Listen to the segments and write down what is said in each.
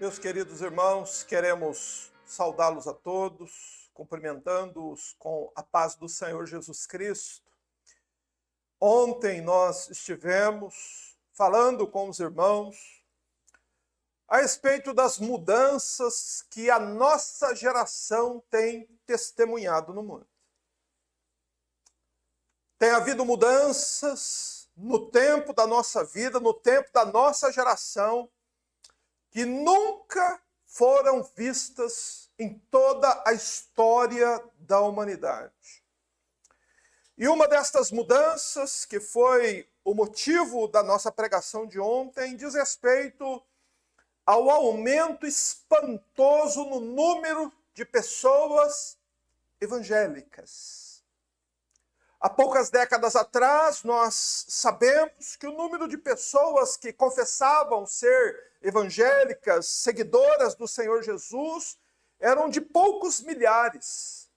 Meus queridos irmãos, queremos saudá-los a todos, cumprimentando-os com a paz do Senhor Jesus Cristo. Ontem nós estivemos falando com os irmãos a respeito das mudanças que a nossa geração tem testemunhado no mundo. Tem havido mudanças no tempo da nossa vida, no tempo da nossa geração, que nunca foram vistas em toda a história da humanidade. E uma destas mudanças, que foi o motivo da nossa pregação de ontem, diz respeito ao aumento espantoso no número de pessoas evangélicas. Há poucas décadas atrás, nós sabemos que o número de pessoas que confessavam ser evangélicas, seguidoras do Senhor Jesus, eram de poucos milhares.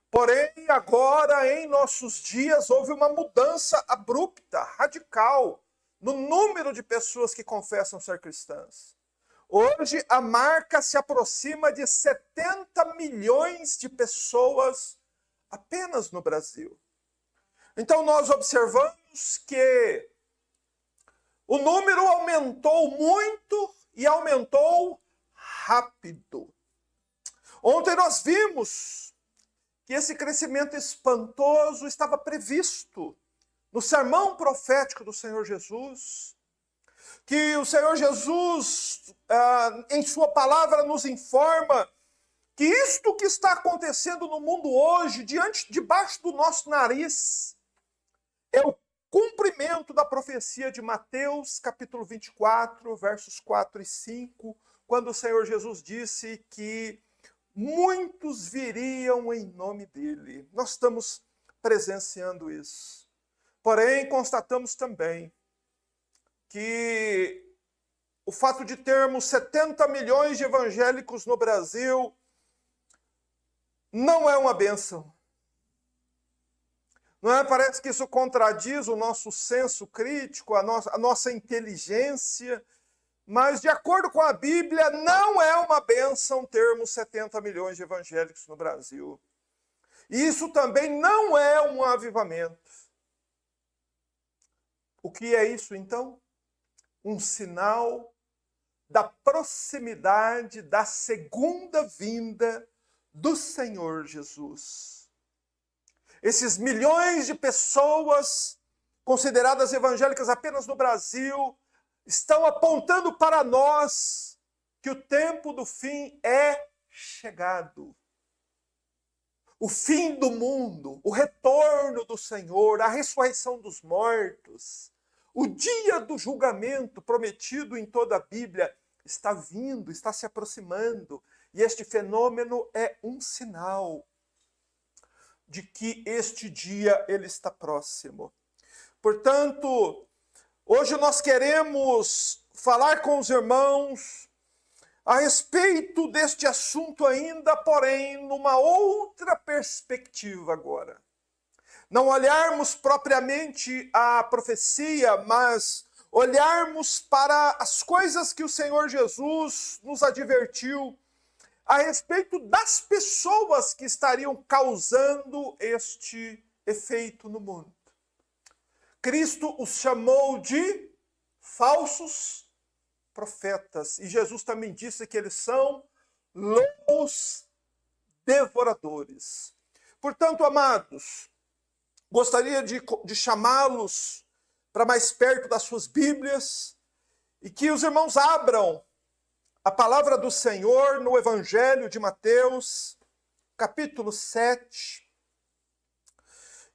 Porém, agora, em nossos dias, houve uma mudança abrupta, radical, no número de pessoas que confessam ser cristãs. Hoje, a marca se aproxima de 70 milhões de pessoas apenas no Brasil. Então, nós observamos que o número aumentou muito e aumentou rápido. Ontem nós vimos que esse crescimento espantoso estava previsto no sermão profético do Senhor Jesus, que o Senhor Jesus, em sua palavra, nos informa que isto que está acontecendo no mundo hoje, debaixo do nosso nariz, é o cumprimento da profecia de Mateus, capítulo 24, versos 4 e 5, quando o Senhor Jesus disse que muitos viriam em nome dele. Nós estamos presenciando isso. Porém, constatamos também que o fato de termos 70 milhões de evangélicos no Brasil não é uma bênção. Não é? Parece que isso contradiz o nosso senso crítico, a nossa inteligência, mas de acordo com a Bíblia, não é uma bênção termos 70 milhões de evangélicos no Brasil. E isso também não é um avivamento. O que é isso, então? Um sinal da proximidade da segunda vinda do Senhor Jesus. Esses milhões de pessoas consideradas evangélicas apenas no Brasil estão apontando para nós que o tempo do fim é chegado. O fim do mundo, o retorno do Senhor, a ressurreição dos mortos, o dia do julgamento prometido em toda a Bíblia está vindo, está se aproximando. E este fenômeno é um sinal de que este dia ele está próximo. Portanto, hoje nós queremos falar com os irmãos a respeito deste assunto ainda, porém, numa outra perspectiva agora. Não olharmos propriamente a profecia, mas olharmos para as coisas que o Senhor Jesus nos advertiu a respeito das pessoas que estariam causando este efeito no mundo. Cristo os chamou de falsos profetas. E Jesus também disse que eles são lobos devoradores. Portanto, amados, gostaria de chamá-los para mais perto das suas Bíblias e que os irmãos abram a palavra do Senhor no Evangelho de Mateus, capítulo 7.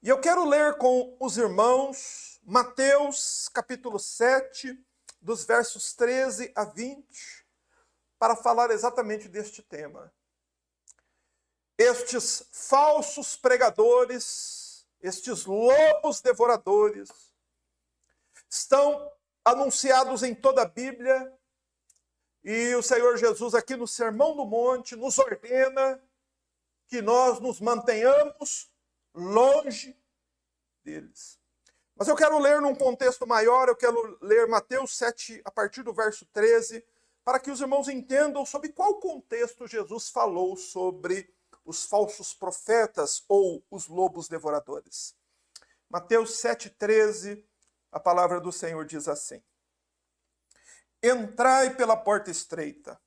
E eu quero ler com os irmãos Mateus, capítulo 7, dos versos 13 a 20, para falar exatamente deste tema. Estes falsos pregadores, estes lobos devoradores, estão anunciados em toda a Bíblia. E o Senhor Jesus aqui no Sermão do Monte nos ordena que nós nos mantenhamos longe deles. Mas eu quero ler num contexto maior, eu quero ler Mateus 7, a partir do verso 13, para que os irmãos entendam sobre qual contexto Jesus falou sobre os falsos profetas ou os lobos devoradores. Mateus 7,13, a palavra do Senhor diz assim: Entrai pela porta estreita,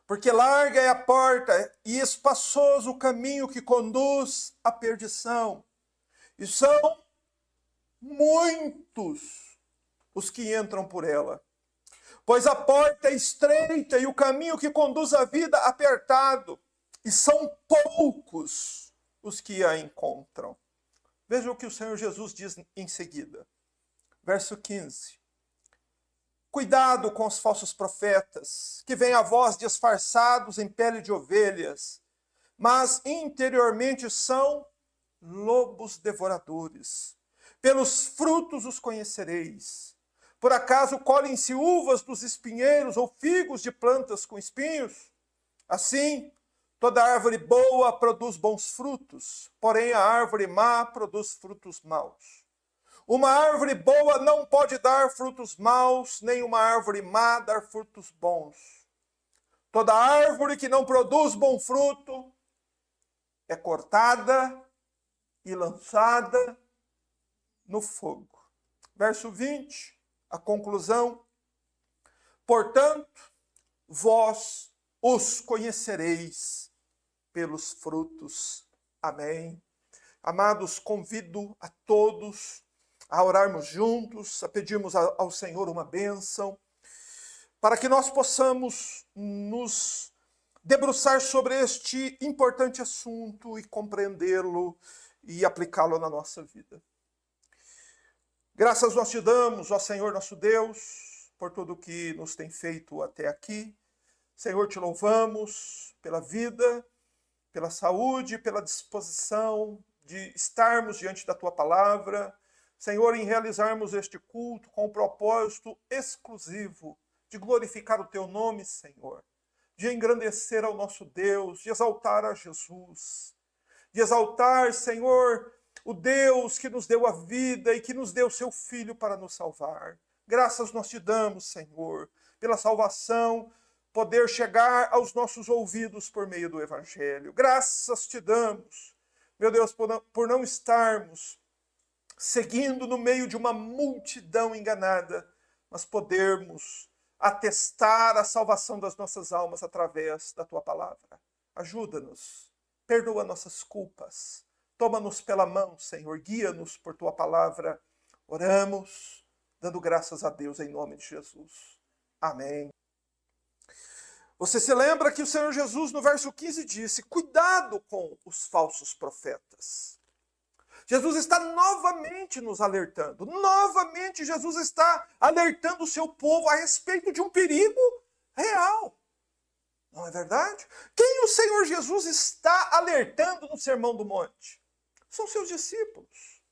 porque larga é a porta e espaçoso o caminho que conduz à perdição, e são muitos os que entram por ela. Pois a porta é estreita e o caminho que conduz à vida apertado, e são poucos os que a encontram. Veja o que o Senhor Jesus diz em seguida. Verso 15. Cuidado com os falsos profetas, que vêm a vós disfarçados em pele de ovelhas, mas interiormente são lobos devoradores. Pelos frutos os conhecereis. Por acaso colhem-se uvas dos espinheiros ou figos de plantas com espinhos? Assim, toda árvore boa produz bons frutos, porém a árvore má produz frutos maus. Uma árvore boa não pode dar frutos maus, nem uma árvore má dar frutos bons. Toda árvore que não produz bom fruto é cortada e lançada no fogo. Verso 20, a conclusão. Portanto, vós os conhecereis pelos frutos. Amém. Amados, convido a todos a orarmos juntos, a pedirmos ao Senhor uma bênção, para que nós possamos nos debruçar sobre este importante assunto e compreendê-lo e aplicá-lo na nossa vida. Graças nós te damos, ó Senhor nosso Deus, por tudo que nos tem feito até aqui. Senhor, te louvamos pela vida, pela saúde, pela disposição de estarmos diante da tua palavra. Senhor, em realizarmos este culto com o propósito exclusivo de glorificar o teu nome, Senhor, de engrandecer ao nosso Deus, de exaltar a Jesus, de exaltar, Senhor, o Deus que nos deu a vida e que nos deu seu Filho para nos salvar. Graças nós te damos, Senhor, pela salvação, poder chegar aos nossos ouvidos por meio do Evangelho. Graças te damos, meu Deus, por não estarmos seguindo no meio de uma multidão enganada, mas podermos atestar a salvação das nossas almas através da tua palavra. Ajuda-nos, perdoa nossas culpas, toma-nos pela mão, Senhor, guia-nos por tua palavra. Oramos, dando graças a Deus em nome de Jesus. Amém. Você se lembra que o Senhor Jesus, no verso 15, disse: cuidado com os falsos profetas. Jesus está novamente nos alertando. Novamente Jesus está alertando o seu povo a respeito de um perigo real. Não é verdade? Quem o Senhor Jesus está alertando no Sermão do Monte? São seus discípulos.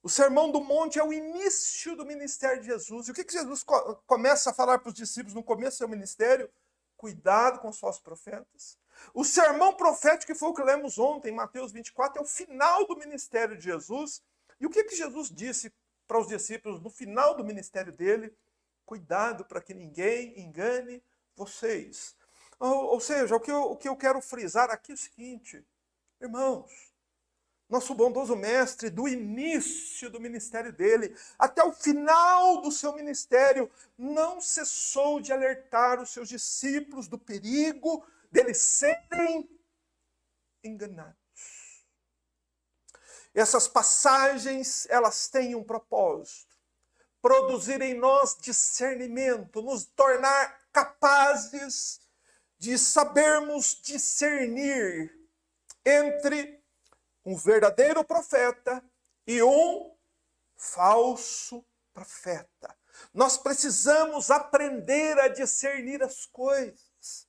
O Sermão do Monte é o início do ministério de Jesus. E o que Jesus começa a falar para os discípulos no começo do seu ministério? Cuidado com os falsos profetas. O sermão profético, que foi o que lemos ontem, em Mateus 24, é o final do ministério de Jesus. E o que Jesus disse para os discípulos no final do ministério dele? Cuidado para que ninguém engane vocês. Ou seja, o que eu quero frisar aqui é o seguinte: irmãos, nosso bondoso mestre, do início do ministério dele até o final do seu ministério, não cessou de alertar os seus discípulos do perigo deles serem enganados. Essas passagens, elas têm um propósito: produzir em nós discernimento, nos tornar capazes de sabermos discernir entre um verdadeiro profeta e um falso profeta. Nós precisamos aprender a discernir as coisas.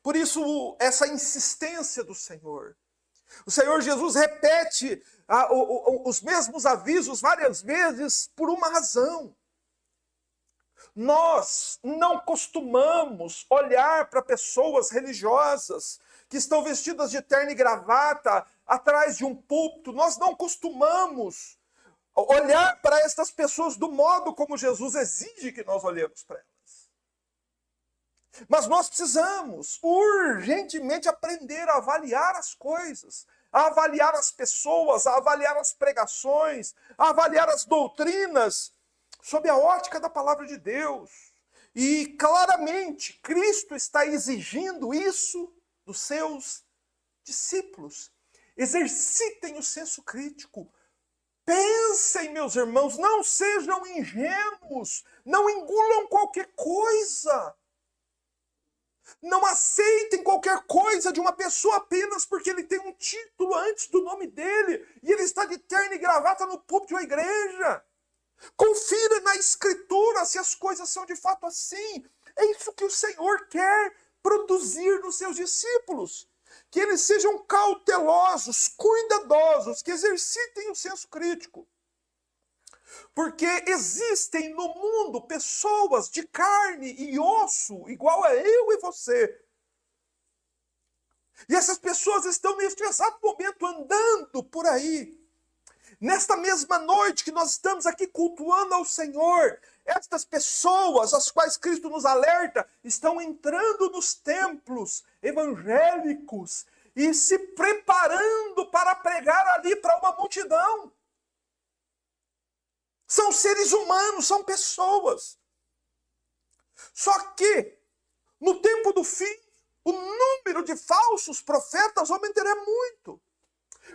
Por isso, essa insistência do Senhor. O Senhor Jesus repete os mesmos avisos várias vezes por uma razão. Nós não costumamos olhar para pessoas religiosas que estão vestidas de terno e gravata atrás de um púlpito. Nós não costumamos olhar para estas pessoas do modo como Jesus exige que nós olhemos para elas. Mas nós precisamos urgentemente aprender a avaliar as coisas, a avaliar as pessoas, a avaliar as pregações, a avaliar as doutrinas sob a ótica da palavra de Deus. E claramente Cristo está exigindo isso dos seus discípulos. Exercitem o senso crítico. Pensem, meus irmãos, não sejam ingênuos, não engulam qualquer coisa. Não aceitem qualquer coisa de uma pessoa apenas porque ele tem um título antes do nome dele e ele está de terno e gravata no púlpito de uma igreja. Confira na Escritura se as coisas são de fato assim. É isso que o Senhor quer produzir nos seus discípulos. Que eles sejam cautelosos, cuidadosos, que exercitem o senso crítico. Porque existem no mundo pessoas de carne e osso, igual a eu e você. E essas pessoas estão neste exato momento andando por aí. Nesta mesma noite que nós estamos aqui cultuando ao Senhor, estas pessoas, as quais Cristo nos alerta, estão entrando nos templos evangélicos e se preparando para pregar ali para uma multidão. São seres humanos, são pessoas. Só que, no tempo do fim, o número de falsos profetas aumentará muito.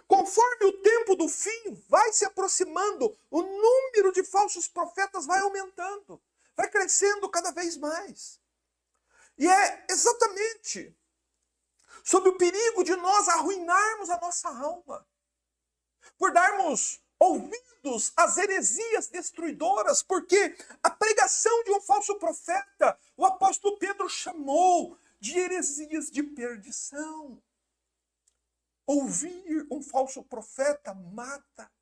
Conforme o tempo do fim vai se aproximando, o número de falsos profetas vai aumentando, vai crescendo cada vez mais. E é exatamente sob o perigo de nós arruinarmos a nossa alma, por darmos ouvidos às heresias destruidoras, porque a pregação de um falso profeta, o apóstolo Pedro chamou de heresias de perdição. Ouvir um falso profeta mata.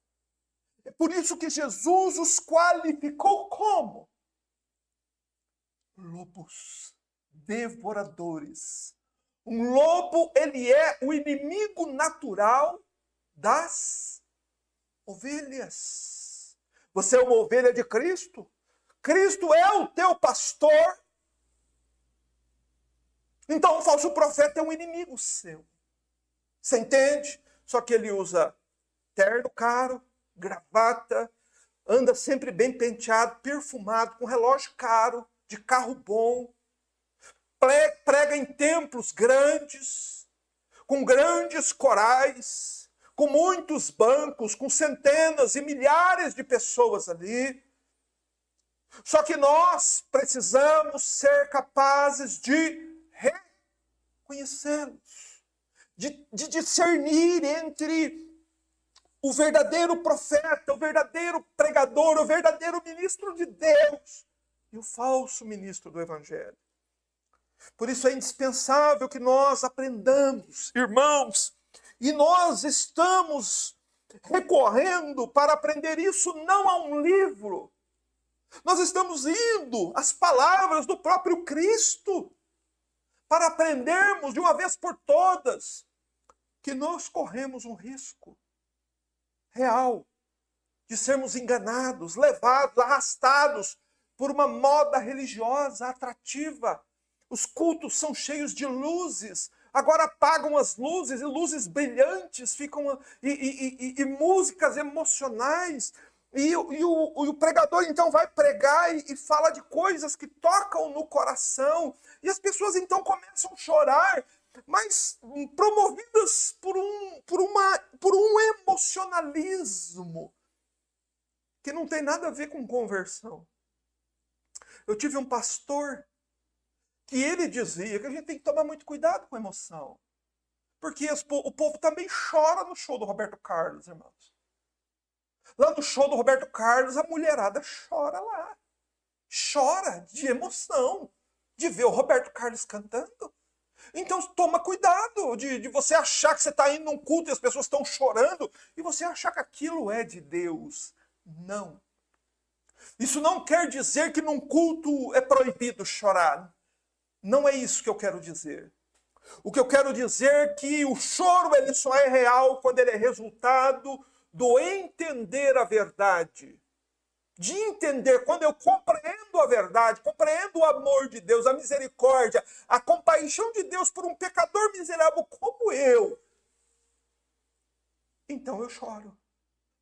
É por isso que Jesus os qualificou como lobos devoradores. Um lobo, ele é o inimigo natural das ovelhas. Você é uma ovelha de Cristo? Cristo é o teu pastor? Então o falso profeta é um inimigo seu. Você entende? Só que ele usa terno caro, gravata, anda sempre bem penteado, perfumado, com relógio caro, de carro bom, prega em templos grandes, com grandes corais, com muitos bancos, com centenas e milhares de pessoas ali. Só que nós precisamos ser capazes de reconhecê-los. De discernir entre o verdadeiro profeta, o verdadeiro pregador, o verdadeiro ministro de Deus e o falso ministro do Evangelho. Por isso é indispensável que nós aprendamos, irmãos, e nós estamos recorrendo para aprender isso não a um livro. Nós estamos indo às palavras do próprio Cristo para aprendermos de uma vez por todas que nós corremos um risco real de sermos enganados, levados, arrastados por uma moda religiosa atrativa. Os cultos são cheios de luzes, agora apagam as luzes e luzes brilhantes, ficam e músicas emocionais. E o pregador então vai pregar e fala de coisas que tocam no coração. E as pessoas então começam a chorar, mas promovidas por um emocionalismo que não tem nada a ver com conversão. Eu tive um pastor que ele dizia que a gente tem que tomar muito cuidado com a emoção. Porque o povo também chora no show do Roberto Carlos, irmãos. Lá no show do Roberto Carlos, a mulherada chora lá. Chora de emoção de ver o Roberto Carlos cantando. Então toma cuidado de você achar que você está indo num culto e as pessoas estão chorando e você achar que aquilo é de Deus. Não. Isso não quer dizer que num culto é proibido chorar. Não é isso que eu quero dizer. O que eu quero dizer é que o choro ele só é real quando ele é resultado do entender a verdade. de entender, quando eu compreendo a verdade, compreendo o amor de Deus, a misericórdia, a compaixão de Deus por um pecador miserável como eu, então eu choro.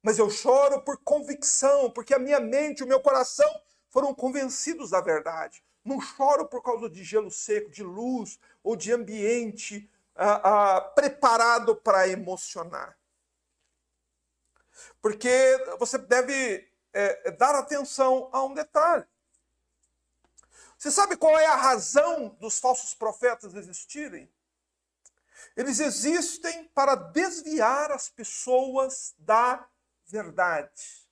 Mas eu choro por convicção, porque a minha mente, o meu coração foram convencidos da verdade. Não choro por causa de gelo seco, de luz ou de ambiente preparado para emocionar. Porque você deve dar atenção a um detalhe. Você sabe qual é a razão dos falsos profetas existirem? Eles existem para desviar as pessoas da verdade.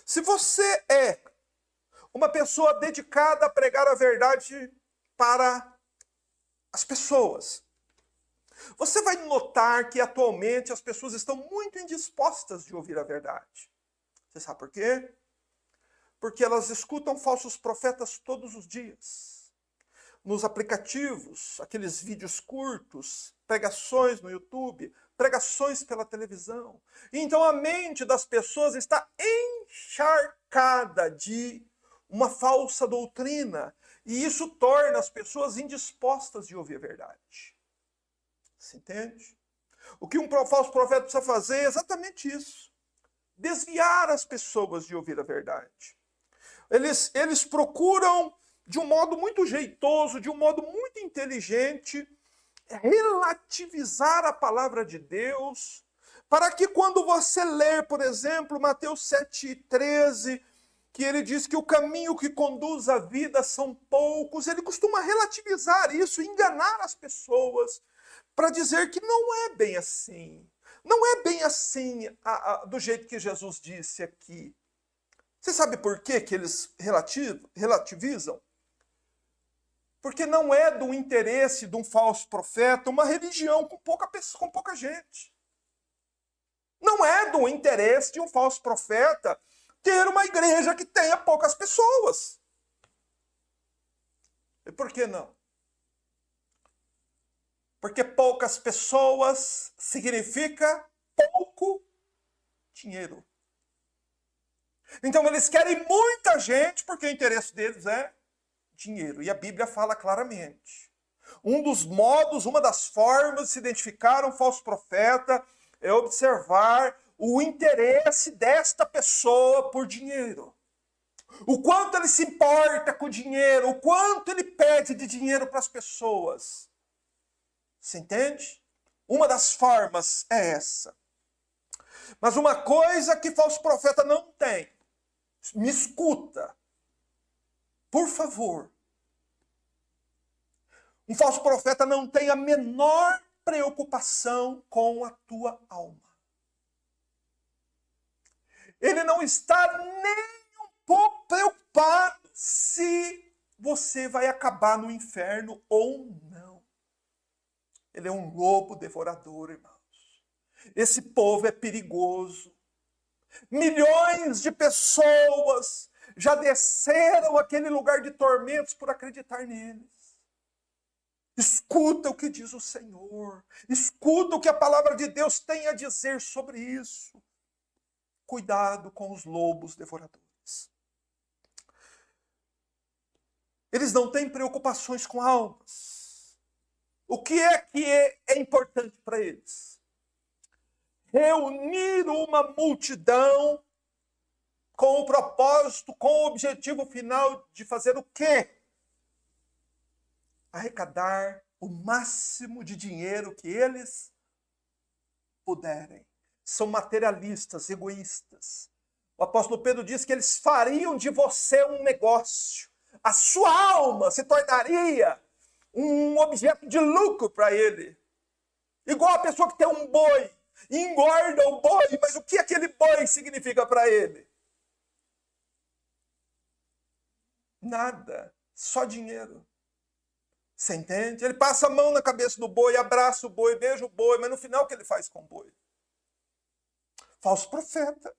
Se você é uma pessoa dedicada a pregar a verdade para as pessoas, você vai notar que atualmente as pessoas estão muito indispostas de ouvir a verdade. Você sabe por quê? Porque elas escutam falsos profetas todos os dias. Nos aplicativos, aqueles vídeos curtos, pregações no YouTube, pregações pela televisão. Então a mente das pessoas está encharcada de uma falsa doutrina. E isso torna as pessoas indispostas de ouvir a verdade. Você entende? O que um falso profeta precisa fazer é exatamente isso. Desviar as pessoas de ouvir a verdade. Eles procuram, de um modo muito jeitoso, de um modo muito inteligente, relativizar a palavra de Deus, para que quando você ler, por exemplo, Mateus 7,13, que ele diz que o caminho que conduz à vida são poucos, ele costuma relativizar isso, enganar as pessoas, para dizer que não é bem assim. Não é bem assim do jeito que Jesus disse aqui. Você sabe por que eles relativizam? Porque não é do interesse de um falso profeta uma religião com pouca gente. Não é do interesse de um falso profeta ter uma igreja que tenha poucas pessoas. E por que não? Porque poucas pessoas significa pouco dinheiro. Então eles querem muita gente porque o interesse deles é dinheiro. E a Bíblia fala claramente. Um dos modos, uma das formas de se identificar um falso profeta é observar o interesse desta pessoa por dinheiro. O quanto ele se importa com o dinheiro, o quanto ele pede de dinheiro para as pessoas. Você entende? Uma das formas é essa. Mas uma coisa que falso profeta não tem, me escuta, por favor. Um falso profeta não tem a menor preocupação com a tua alma. Ele não está nem um pouco preocupado se você vai acabar no inferno ou não. Ele é um lobo devorador, irmãos. Esse povo é perigoso. Milhões de pessoas já desceram aquele lugar de tormentos por acreditar neles. Escuta o que diz o Senhor. Escuta o que a palavra de Deus tem a dizer sobre isso. Cuidado com os lobos devoradores. Eles não têm preocupações com almas. O que é importante para eles? Reunir uma multidão com o propósito, com o objetivo final de fazer o quê? Arrecadar o máximo de dinheiro que eles puderem. São materialistas, egoístas. O apóstolo Pedro diz que eles fariam de você um negócio. A sua alma se tornaria um objeto de lucro para ele. Igual a pessoa que tem um boi, engorda o boi, mas o que aquele boi significa para ele? Nada, só dinheiro. Você entende? Ele passa a mão na cabeça do boi, abraça o boi, beija o boi, mas no final o que ele faz com o boi? Falso profeta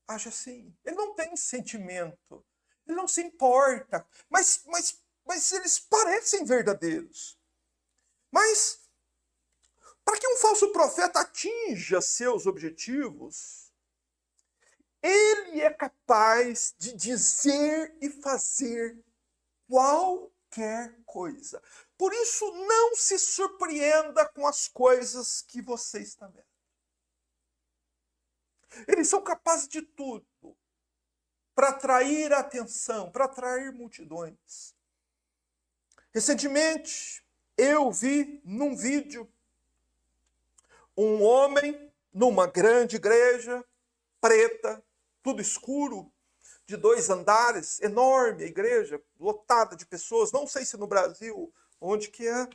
age assim. Ele não tem sentimento, ele não se importa, mas eles parecem verdadeiros. Mas para que um falso profeta atinja seus objetivos, Ele é capaz de dizer e fazer qualquer coisa. Por isso, não se surpreenda com as coisas que você está vendo. Eles são capazes de tudo para atrair a atenção, para atrair multidões. Recentemente, eu vi num vídeo um homem numa grande igreja, preta, tudo escuro, de 2 andares, enorme a igreja, lotada de pessoas, não sei se no Brasil, onde que é.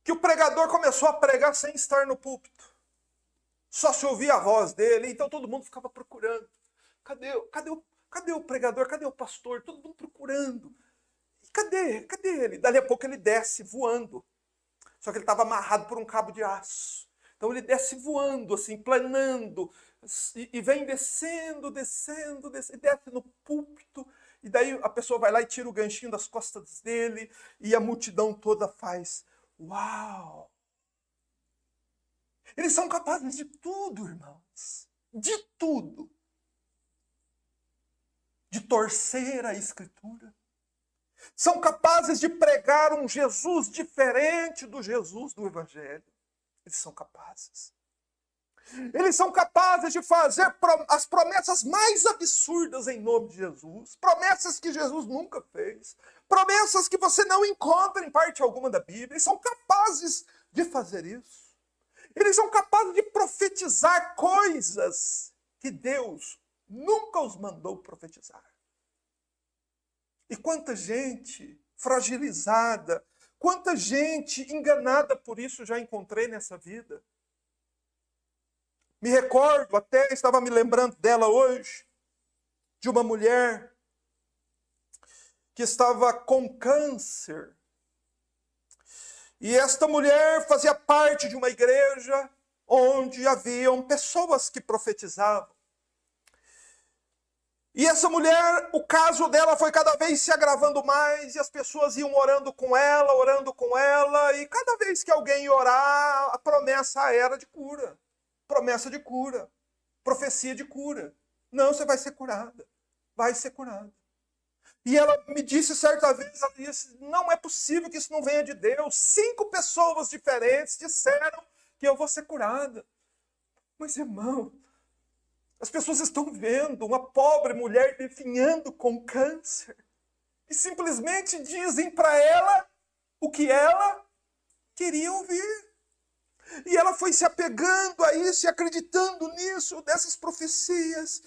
Que o pregador começou a pregar sem estar no púlpito. Só se ouvia a voz dele, então todo mundo ficava procurando. Cadê o pregador? Cadê o pastor? Todo mundo procurando. E cadê ele? Dali a pouco ele desce voando. Só que ele estava amarrado por um cabo de aço. Então ele desce voando, assim, planando, e vem descendo, e desce no púlpito, e daí a pessoa vai lá e tira o ganchinho das costas dele, e a multidão toda faz, uau! Eles são capazes de tudo, irmãos, de tudo. De torcer a Escritura. São capazes de pregar um Jesus diferente do Jesus do Evangelho. Eles são capazes. Eles são capazes de fazer as promessas mais absurdas em nome de Jesus. Promessas que Jesus nunca fez. Promessas que você não encontra em parte alguma da Bíblia. Eles são capazes de fazer isso. Eles são capazes de profetizar coisas que Deus nunca os mandou profetizar. E quanta gente fragilizada, quanta gente enganada por isso já encontrei nessa vida. Me recordo, até estava me lembrando dela hoje, de uma mulher que estava com câncer. E esta mulher fazia parte de uma igreja onde haviam pessoas que profetizavam. E essa mulher, o caso dela foi cada vez se agravando mais, e as pessoas iam orando com ela, e cada vez que alguém ia orar, a promessa era de cura. Promessa de cura. Profecia de cura. Não, você vai ser curada. Vai ser curada. E ela me disse certa vez, ela disse, não é possível que isso não venha de Deus. 5 pessoas diferentes disseram que eu vou ser curada. Mas, irmão, as pessoas estão vendo uma pobre mulher definhando com câncer e simplesmente dizem para ela o que ela queria ouvir. E ela foi se apegando a isso e acreditando nisso, dessas profecias.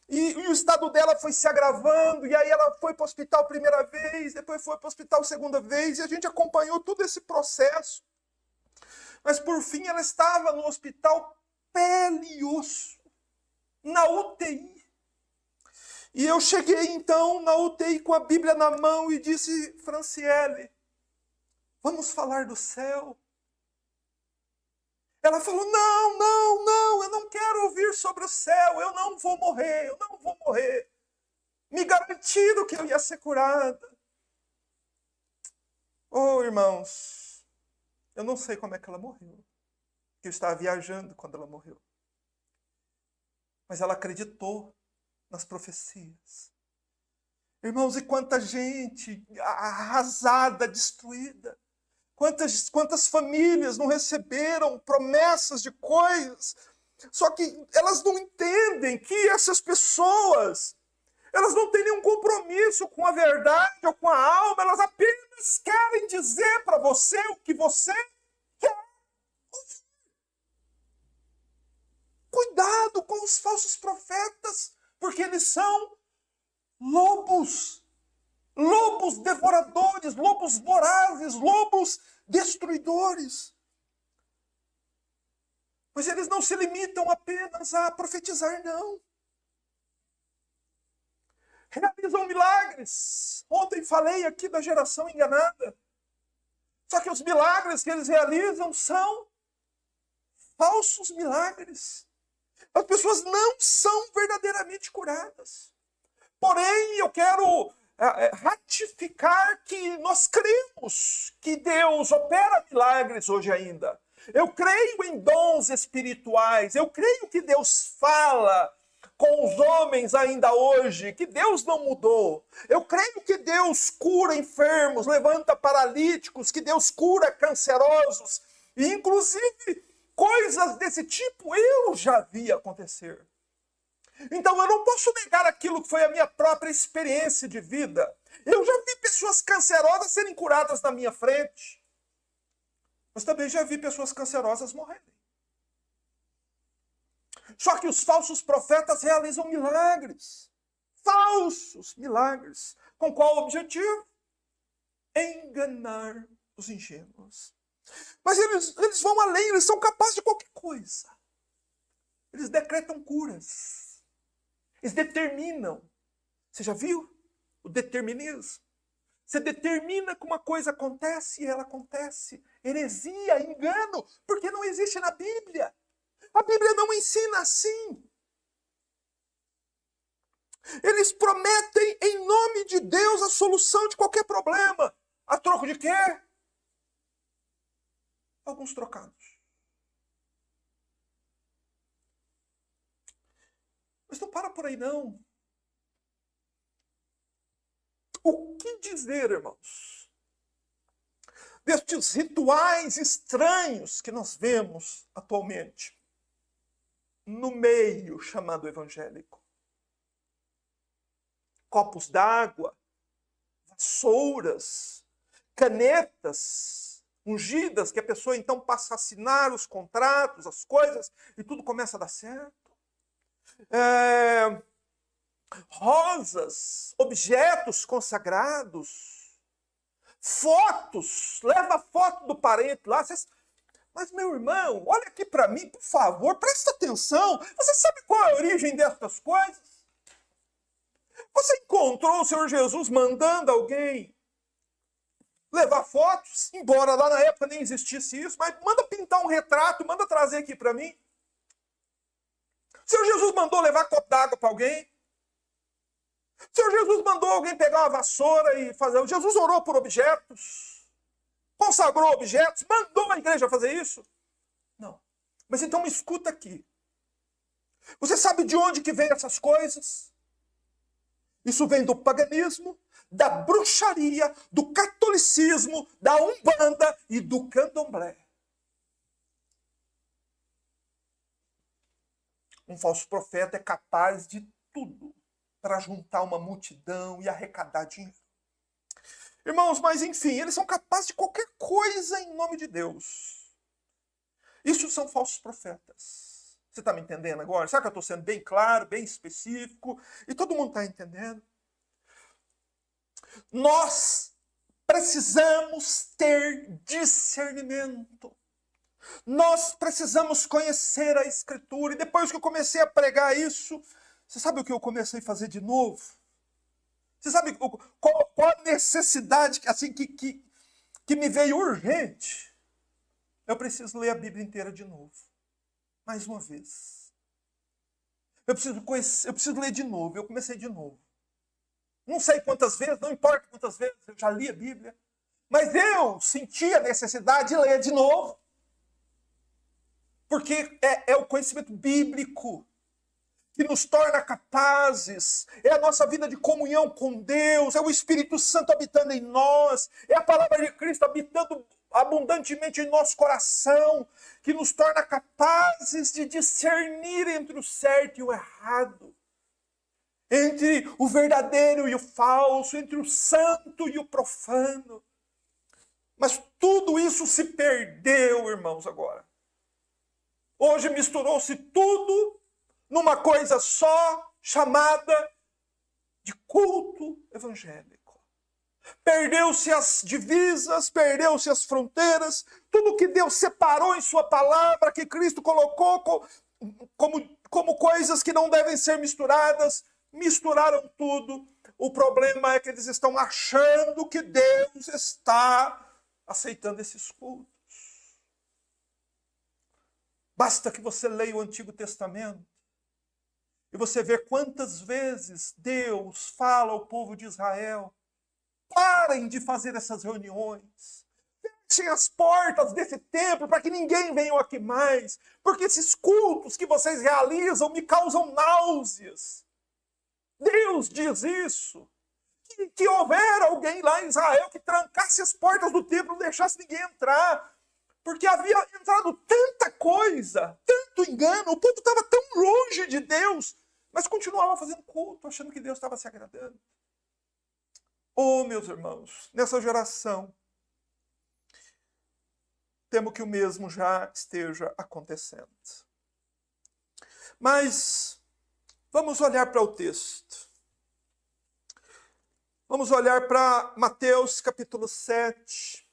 E o estado dela foi se agravando, e aí ela foi para o hospital a primeira vez, depois foi para o hospital a segunda vez, e a gente acompanhou todo esse processo. Mas por fim ela estava no hospital pele e osso, na UTI. E eu cheguei então na UTI com a Bíblia na mão e disse, Franciele, vamos falar do céu? Ela falou, não, eu não quero ouvir sobre o céu, eu não vou morrer. Me garantiram que eu ia ser curada. Oh, irmãos, eu não sei como é que ela morreu. Eu estava viajando quando ela morreu. Mas ela acreditou nas profecias. Irmãos, e quanta gente arrasada, destruída. Quantas famílias não receberam promessas de coisas, só que elas não entendem que essas pessoas, elas não têm nenhum compromisso com a verdade ou com a alma, elas apenas querem dizer para você o que você quer ouvir. Cuidado com os falsos profetas, porque eles são lobos. Lobos devoradores, lobos vorazes, lobos destruidores. Mas eles não se limitam apenas a profetizar, não. Realizam milagres. Ontem falei aqui da geração enganada. Só que os milagres que eles realizam são falsos milagres. As pessoas não são verdadeiramente curadas. Porém, eu quero ratificar que nós cremos que Deus opera milagres hoje ainda. Eu creio em dons espirituais. Eu creio que Deus fala com os homens ainda hoje, que Deus não mudou. Eu creio que Deus cura enfermos, levanta paralíticos, que Deus cura cancerosos. E, inclusive, coisas desse tipo eu já vi acontecer. Então eu não posso negar aquilo que foi a minha própria experiência de vida. Eu já vi pessoas cancerosas serem curadas na minha frente. Mas também já vi pessoas cancerosas morrerem. Só que os falsos profetas realizam milagres. Falsos milagres. Com qual objetivo? Enganar os ingênuos. Mas eles vão além, eles são capazes de qualquer coisa. Eles decretam curas. Eles determinam. Você já viu o determinismo? Você determina que uma coisa acontece e ela acontece. Heresia, engano, porque não existe na Bíblia. A Bíblia não ensina assim. Eles prometem em nome de Deus a solução de qualquer problema. A troco de quê? Alguns trocados. Mas não para por aí, não. O que dizer, irmãos, destes rituais estranhos que nós vemos atualmente no meio chamado evangélico? Copos d'água, vassouras, canetas ungidas, que a pessoa então passa a assinar os contratos, as coisas, e tudo começa a dar certo. Rosas, objetos consagrados, fotos, leva a foto do parente lá. Mas, meu irmão, olha aqui para mim, por favor, presta atenção. Você sabe qual é a origem dessas coisas? Você encontrou o Senhor Jesus mandando alguém levar fotos, embora lá na época nem existisse isso, mas manda pintar um retrato, manda trazer aqui para mim. O Senhor Jesus mandou levar copo d'água para alguém. O Senhor Jesus mandou alguém pegar uma vassoura e fazer. O Jesus orou por objetos, consagrou objetos, mandou a igreja fazer isso? Não. Mas então me escuta aqui. Você sabe de onde que vem essas coisas? Isso vem do paganismo, da bruxaria, do catolicismo, da umbanda e do candomblé. Um falso profeta é capaz de tudo para juntar uma multidão e arrecadar dinheiro. Irmãos, mas enfim, eles são capazes de qualquer coisa em nome de Deus. Isso são falsos profetas. Você está me entendendo agora? Será que eu estou sendo bem claro, bem específico? E todo mundo está entendendo? Nós precisamos ter discernimento. Nós precisamos conhecer a Escritura. E depois que eu comecei a pregar isso, você sabe o que eu comecei a fazer de novo? Você sabe qual a necessidade assim, que me veio urgente? Eu preciso ler a Bíblia inteira de novo. Mais uma vez. Eu preciso ler de novo. Eu comecei de novo. Não sei quantas vezes, não importa quantas vezes, eu já li a Bíblia. Mas eu senti a necessidade de ler de novo. Porque é o conhecimento bíblico que nos torna capazes, é a nossa vida de comunhão com Deus, é o Espírito Santo habitando em nós, é a palavra de Cristo habitando abundantemente em nosso coração, que nos torna capazes de discernir entre o certo e o errado, entre o verdadeiro e o falso, entre o santo e o profano. Mas tudo isso se perdeu, irmãos, agora. Hoje misturou-se tudo numa coisa só, chamada de culto evangélico. Perdeu-se as divisas, perdeu-se as fronteiras, tudo que Deus separou em sua palavra, que Cristo colocou como coisas que não devem ser misturadas, misturaram tudo. O problema é que eles estão achando que Deus está aceitando esses cultos. Basta que você leia o Antigo Testamento e você vê quantas vezes Deus fala ao povo de Israel: parem de fazer essas reuniões. fechem as portas desse templo para que ninguém venha aqui mais, porque esses cultos que vocês realizam me causam náuseas. Deus diz isso. Que houver alguém lá em Israel que trancasse as portas do templo, não deixasse ninguém entrar. Porque havia entrado tanta coisa, tanto engano, o povo estava tão longe de Deus, mas continuava fazendo culto, achando que Deus estava se agradando. Oh, meus irmãos, nessa geração, temo que o mesmo já esteja acontecendo. Mas vamos olhar para o texto. Vamos olhar para Mateus capítulo 7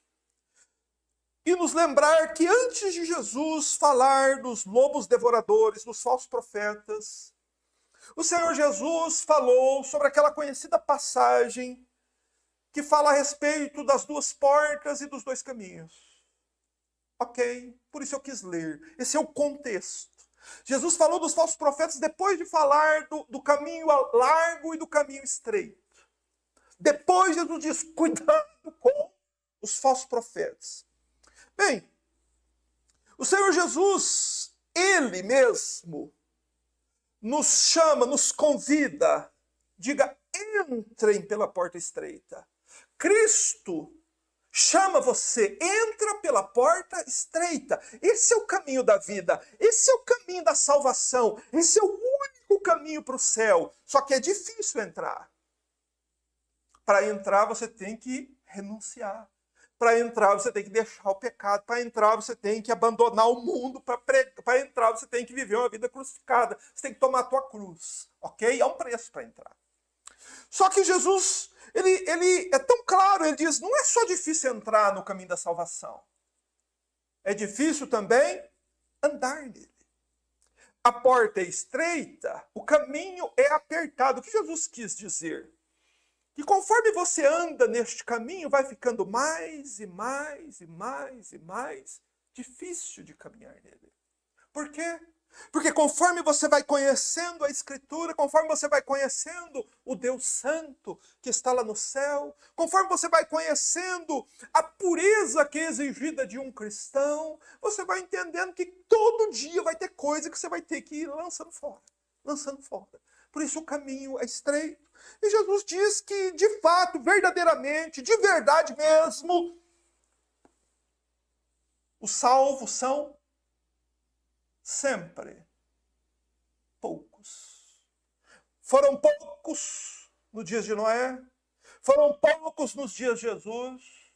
e nos lembrar que antes de Jesus falar dos lobos devoradores, dos falsos profetas, o Senhor Jesus falou sobre aquela conhecida passagem que fala a respeito das duas portas e dos dois caminhos. Ok? Por isso eu quis ler. Esse é o contexto. Jesus falou dos falsos profetas depois de falar do caminho largo e do caminho estreito. Depois Jesus diz, cuidado com os falsos profetas. Bem, o Senhor Jesus, Ele mesmo, nos chama, nos convida, diga, entrem pela porta estreita. Cristo chama você, entra pela porta estreita. Esse é o caminho da vida, esse é o caminho da salvação, esse é o único caminho para o céu. Só que é difícil entrar. Para entrar você tem que renunciar. Para entrar você tem que deixar o pecado. Para entrar você tem que abandonar o mundo. Para entrar você tem que viver uma vida crucificada. Você tem que tomar a tua cruz. Ok? É um preço para entrar. Só que Jesus, ele é tão claro, ele diz, não é só difícil entrar no caminho da salvação. É difícil também andar nele. A porta é estreita, o caminho é apertado. O que Jesus quis dizer? Que conforme você anda neste caminho, vai ficando mais e mais e mais e mais difícil de caminhar nele. Por quê? Porque conforme você vai conhecendo a Escritura, conforme você vai conhecendo o Deus Santo que está lá no céu, conforme você vai conhecendo a pureza que é exigida de um cristão, você vai entendendo que todo dia vai ter coisa que você vai ter que ir lançando fora, lançando fora. Por isso o caminho é estreito. E Jesus diz que, de fato, verdadeiramente, de verdade mesmo, os salvos são sempre poucos. Foram poucos nos dias de Noé, foram poucos nos dias de Jesus,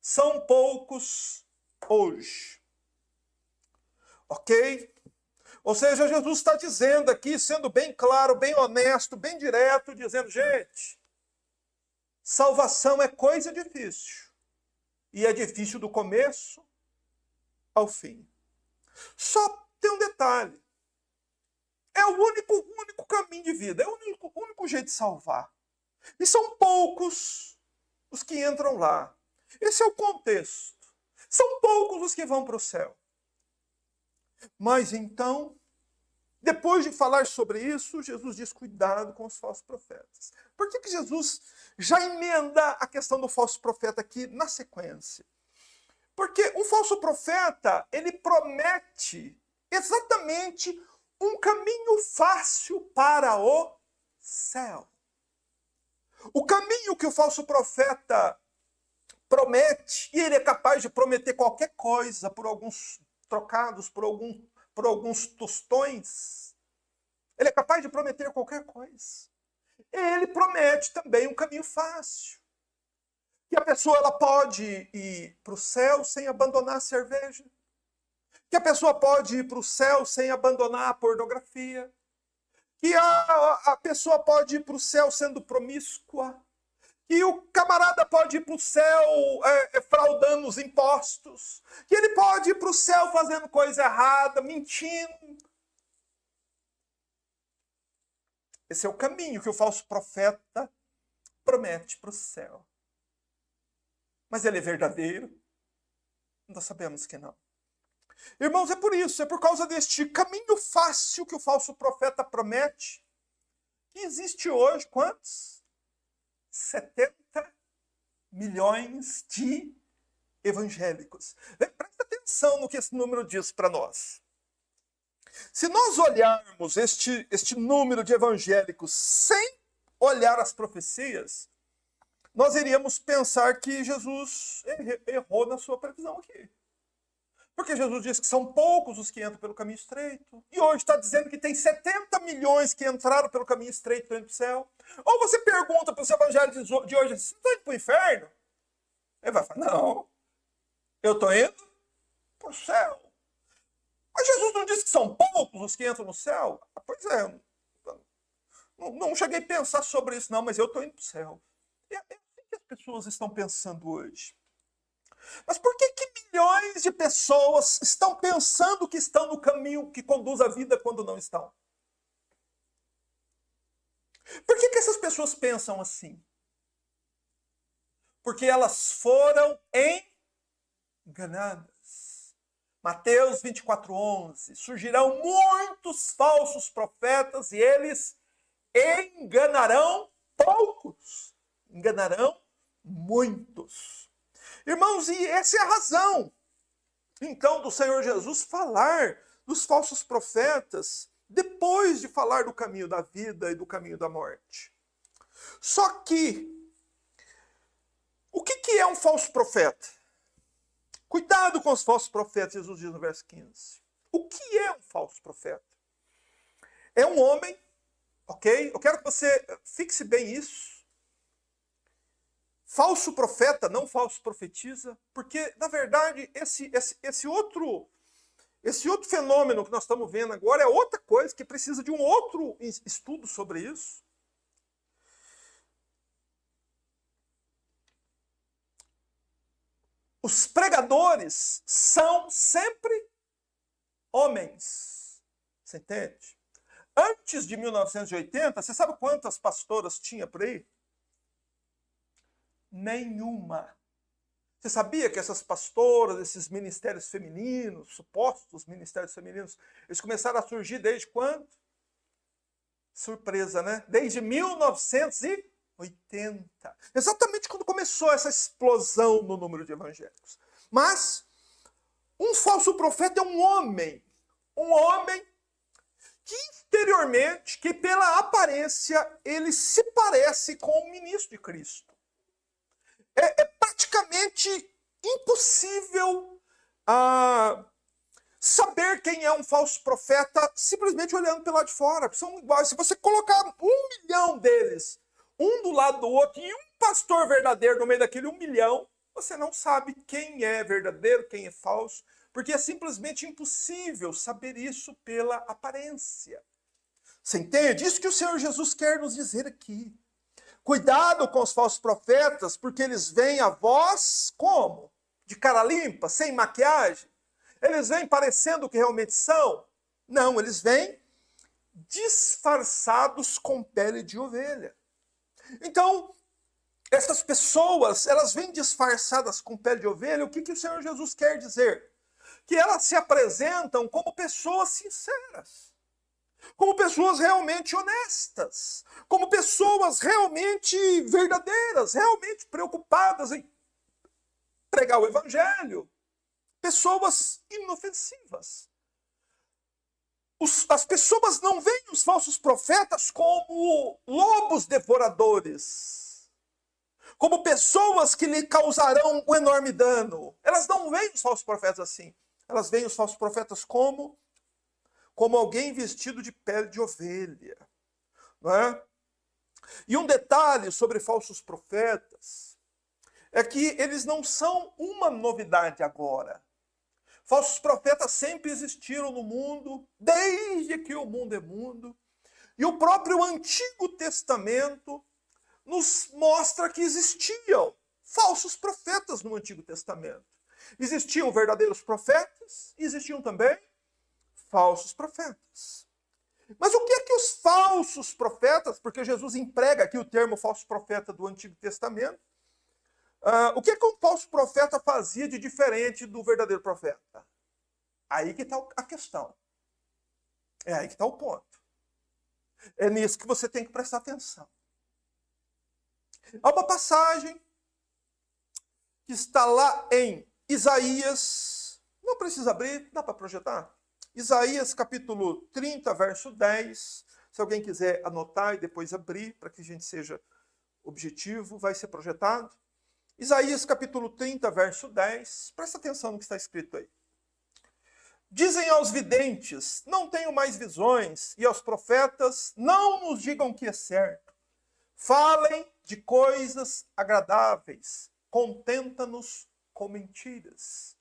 são poucos hoje. Ok? Ou seja, Jesus está dizendo aqui, sendo bem claro, bem honesto, bem direto, dizendo, gente, salvação é coisa difícil. E é difícil do começo ao fim. Só tem um detalhe. É o único caminho de vida, é o único jeito de salvar. E são poucos os que entram lá. Esse é o contexto. São poucos os que vão para o céu. Mas então, depois de falar sobre isso, Jesus diz, cuidado com os falsos profetas. Por que Jesus já emenda a questão do falso profeta aqui na sequência? Porque um falso profeta, ele promete exatamente um caminho fácil para o céu. O caminho que o falso profeta promete, e ele é capaz de prometer qualquer coisa por alguns trocados, por alguns tostões, ele é capaz de prometer qualquer coisa. Ele promete também um caminho fácil. Que a pessoa ela pode ir para o céu sem abandonar a cerveja. Que a pessoa pode ir para o céu sem abandonar a pornografia. Que a pessoa pode ir para o céu sendo promíscua. Que o camarada pode ir para o céu fraudando os impostos. Que ele pode ir para o céu fazendo coisa errada, mentindo. Esse é o caminho que o falso profeta promete para o céu. Mas ele é verdadeiro? Nós sabemos que não. Irmãos, é por isso, é por causa deste caminho fácil que o falso profeta promete, que existe hoje, quantos? 70 milhões de evangélicos. Presta atenção no que esse número diz para nós. Se nós olharmos este número de evangélicos sem olhar as profecias, nós iríamos pensar que Jesus errou na sua previsão aqui. Porque Jesus diz que são poucos os que entram pelo caminho estreito. E hoje está dizendo que tem 70 milhões que entraram pelo caminho estreito e estão indo para o céu. Ou você pergunta para os evangelhos de hoje, você está indo para o inferno? Ele vai falar, não, eu estou indo para o céu. Mas Jesus não disse que são poucos os que entram no céu? Pois é, não cheguei a pensar sobre isso não, mas eu estou indo para o céu. É assim que as pessoas estão pensando hoje. Mas por que milhões de pessoas estão pensando que estão no caminho que conduz à vida quando não estão? Por que essas pessoas pensam assim? Porque elas foram enganadas. Mateus 24:11. Surgirão muitos falsos profetas e eles enganarão poucos. Enganarão muitos. Irmãos, e essa é a razão, então, do Senhor Jesus falar dos falsos profetas depois de falar do caminho da vida e do caminho da morte. Só que, o que é um falso profeta? Cuidado com os falsos profetas, Jesus diz no verso 15. O que é um falso profeta? É um homem, ok? Eu quero que você fixe bem isso. Falso profeta, não falso profetiza, porque, na verdade, esse outro fenômeno que nós estamos vendo agora é outra coisa que precisa de um outro estudo sobre isso. Os pregadores são sempre homens. Você entende? Antes de 1980, você sabe quantas pastoras tinha por aí? Nenhuma. Você sabia que essas pastoras, esses ministérios femininos, supostos ministérios femininos, eles começaram a surgir desde quando? Surpresa, né? Desde 1980. Exatamente quando começou essa explosão no número de evangélicos. Mas um falso profeta é um homem que exteriormente, que pela aparência, ele se parece com o ministro de Cristo. É praticamente impossível saber quem é um falso profeta simplesmente olhando pelo lado de fora. São iguais. Se você colocar 1 milhão deles, um do lado do outro, e um pastor verdadeiro no meio daquele 1 milhão, você não sabe quem é verdadeiro, quem é falso, porque é simplesmente impossível saber isso pela aparência. Você entende? Isso que o Senhor Jesus quer nos dizer aqui. Cuidado com os falsos profetas, porque eles vêm a vós como? De cara limpa, sem maquiagem? Eles vêm parecendo o que realmente são? Não, eles vêm disfarçados com pele de ovelha. Então, essas pessoas, elas vêm disfarçadas com pele de ovelha. O que o Senhor Jesus quer dizer? Que elas se apresentam como pessoas sinceras. Como pessoas realmente honestas, como pessoas realmente verdadeiras, realmente preocupadas em pregar o evangelho, pessoas inofensivas. As pessoas não veem os falsos profetas como lobos devoradores, como pessoas que lhe causarão um enorme dano. Elas não veem os falsos profetas assim. Elas veem os falsos profetas como alguém vestido de pele de ovelha. Não é? E um detalhe sobre falsos profetas é que eles não são uma novidade agora. Falsos profetas sempre existiram no mundo, desde que o mundo é mundo. E o próprio Antigo Testamento nos mostra que existiam falsos profetas no Antigo Testamento. Existiam verdadeiros profetas, e existiam também falsos profetas. Mas o que é que os falsos profetas, porque Jesus emprega aqui o termo falso profeta do Antigo Testamento, o que é que um falso profeta fazia de diferente do verdadeiro profeta? Aí que está a questão. É aí que está o ponto. É nisso que você tem que prestar atenção. Há uma passagem que está lá em Isaías, não precisa abrir, dá para projetar? Isaías capítulo 30, verso 10. Se alguém quiser anotar e depois abrir, para que a gente seja objetivo, vai ser projetado. Isaías capítulo 30, verso 10. Presta atenção no que está escrito aí. Dizem aos videntes, não tenho mais visões, e aos profetas, não nos digam que é certo. Falem de coisas agradáveis, contenta-nos com mentiras.